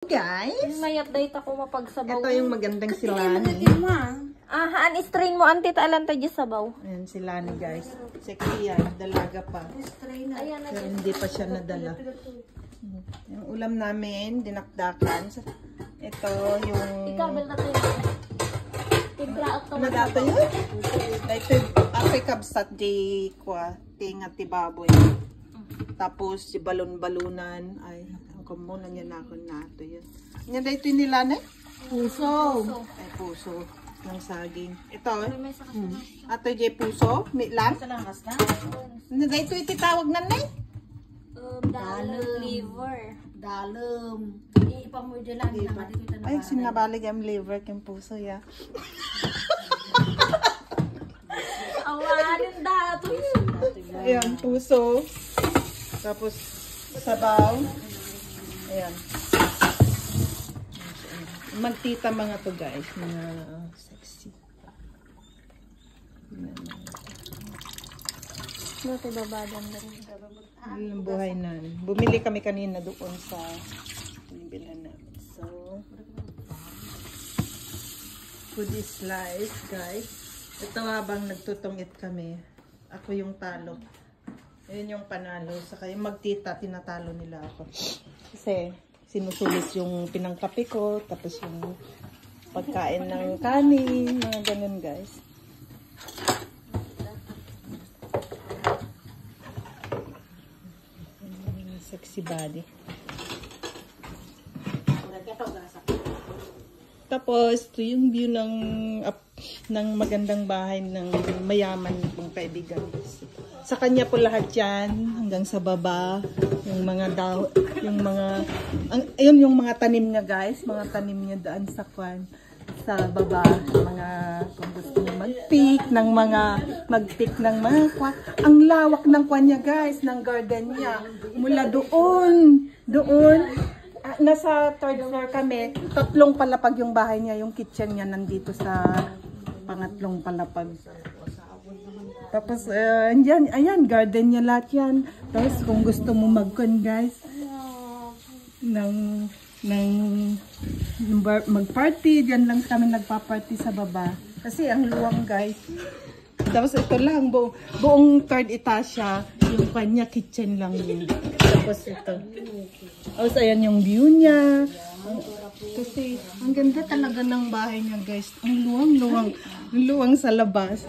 Guys, may update ako mapagsabaw. ito yung magandang si Lani. Haan, strain mo ang tita alanta dyan sabaw. Ayan si Lani guys. Sexy yan, dalaga pa. Ayan na. Pero hindi pa siya nadala. Yung ulam namin, dinakdakan. Ito yung... Ikabel na tayo. Timpla at Ano dato yun? Ito yung Afrikabsat di kwa, tingat ti baboy. Tapos si balon-balunan. Ay, ang kumunan niya na ako nato yun. Yan dito yung nilana? Puso. Ay, puso. Ng saging. Ito. Ato yung puso. Meat lang. Ano dito ititawag na na Dalem. Liver. Dalem. Ipamudya lang na dito na. ay, sinabalig ang liver kang puso ya. Awanin dato. Ayan, puso. Tapos, sabaw. Ayan. Magtita mga to guys. Mga sexy. Dati babadan na rin. Yun ang buhay namin. Bumili kami kanina doon sa binibilhan namin. So, food is life, guys. Ito habang nagtutungit kami. Ako yung talo. Ayun yung panalo. Saka yung magtita, tinatalo nila ako. Kasi sinusulit yung pinangkape ko. Tapos yung pagkain ng kanin. Mga ganun, guys. Sexy body. Tapos, ito yung view ng magandang bahay ng mayaman kong kaibigan. Sa kanya po lahat yan, hanggang sa baba, yung mga ayun yung mga tanim niya guys, mga tanim niya daan sa kwan, sa baba, mga kung gusto niyo mag-pick ng mga kwan. Ang lawak ng kwan niya guys, ng garden niya. Mula doon, nasa third floor kami, 3 palapag yung bahay niya, yung kitchen niya nandito sa pangatlong palapag. Tapos, ayan, garden niya lahat yan. Tapos, kung gusto mo mag-con guys, mag-party, dyan lang kami nagpa-party sa baba. Kasi ang luwang guys. Tapos, ito lang, buong third etasya, yung kanya kitchen lang yun. Tapos, ito. Tapos, ayan yung view niya. Kasi, ang ganda talaga ng bahay niya, guys. Ang luwang sa labas.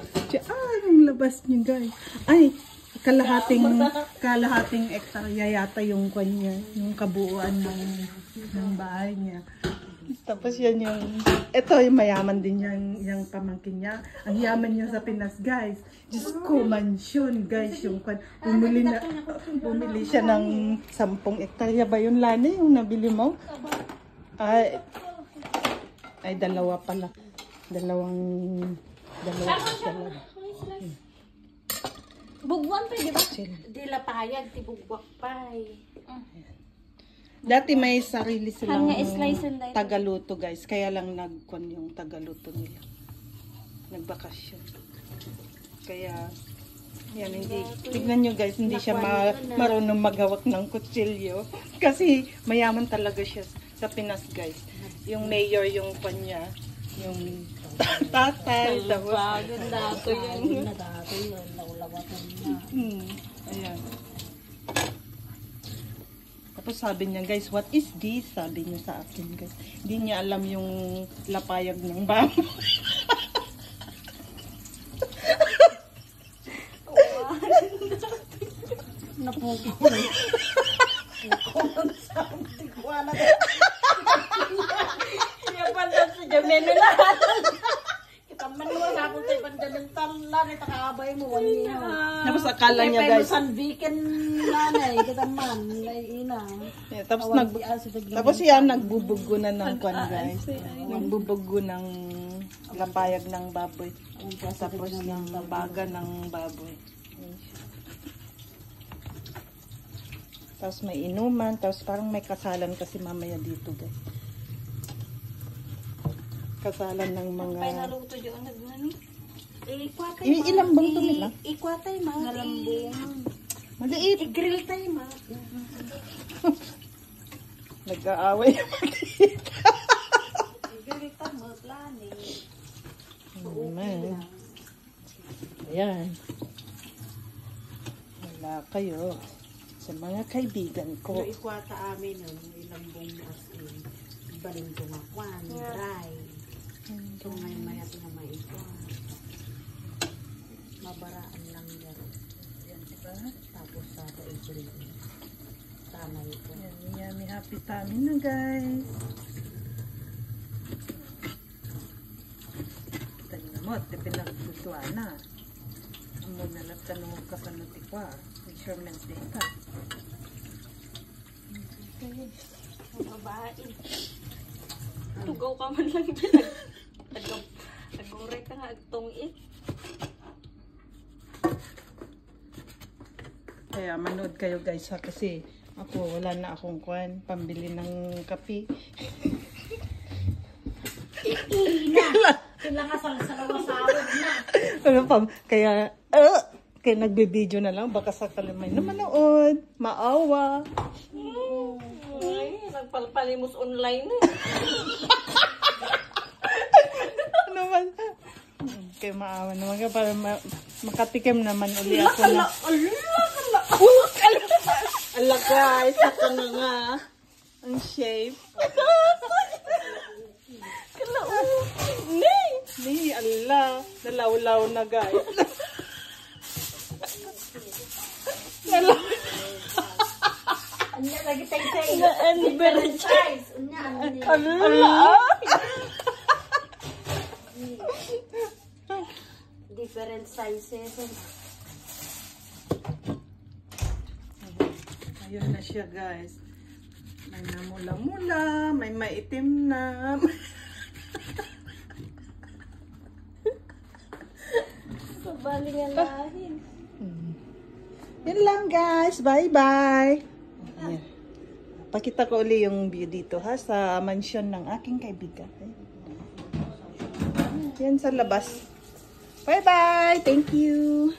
Yung labas niya, guys. Ay, kalahating hektarya yata yung kanya, yung kabuuan ng bahay niya. Tapos yan ito yung mayaman din yung pamangkin niya. Ang yaman niya sa Pinas, guys. Diyos ko, mansion, guys. Bumili siya ng 10 hektarya ba yun, Lani? Yung nabili mo? Ay, dalawa pala. Dalawa siya lang. Bugwan pa, di ba? Di la payag, ti bugwak pay. Dati may sarili silang Hanga tagaluto guys. Kaya lang nagkon yung tagaluto nila. Nagbakasyon. Kaya, yan, hindi. Tignan nyo guys, hindi siya marunong maghawak ng kutsilyo. Kasi mayaman talaga siya sa Pinas guys. Yung mayor yung kanya, yung tatay. Tapos, ayan. Tapos sabi niya, guys, what is this? Sabi niya sa akin, guys. Hindi niya alam yung lapayag ng bamboo. Napupo. Iya pandan sa jameno lahat. Kita man mo sa akong tay pandalang talan ita kaabay mo wani. Tapos akala niya, guys. San weekend nanay kita man lay ina. Yeah, tapos yan, nagbubugo na ng kwan, guys. Nagbubugo ng lapayag ng baboy. Tapos ng baga ng baboy. Tapos may inuman, tapos parang may kasalan kasi mamaya dito, guys. Kasalan ng mga... Ay, naluto dyan. Nagnani? Ilang bang ito nila? Ikwatay ma. Nalambong. Maliit. I-grill tayo ma. Nag-aaway yung magkita. Galitan mo, planin. Naman. Ayan. Wala kayo. Sa mga kaibigan ko. Yung ikwata amin, ilang buong as in. Baling tumakwan, dry. So ngayon maya pinamaikwa. Mabaraan lang garo. Yan, diba? Tapos sa April. Tanay ko. Yan, yummy happy tummy na guys. Kita nyo na mo, pinagbutuan na. Ang muna lang tanong ka sa nutikwa. Measurement data. Ang babae. Tugaw ka man lang din. Nag-uray ka nga agtong it. Kaya manood kayo guys ha, kasi ako wala na akong kwan, pambili ng kape. Sila ka sa lawasawad na. Ano pa, kaya nagbibideo na lang, baka sakali may na manood, maawa. Ay, nagpalpalimos online eh. Ano man? Kaya maawa naman ka para makatikim naman uli ako na. Ala guys, ako na nga. Ang shape. Ni, ala. Nalaw-law na guys. Nalaw. Anya lagi tayo sa different size. Ala. Different sizes. Ayun na siya guys. May namula-mula, may maitim na. Sabali nga lahin. Yun lang guys. Bye-bye. Ayan. Pakita ko uli yung view dito ha, sa mansion ng aking kaibigan. Yan sa labas. Bye-bye. Thank you.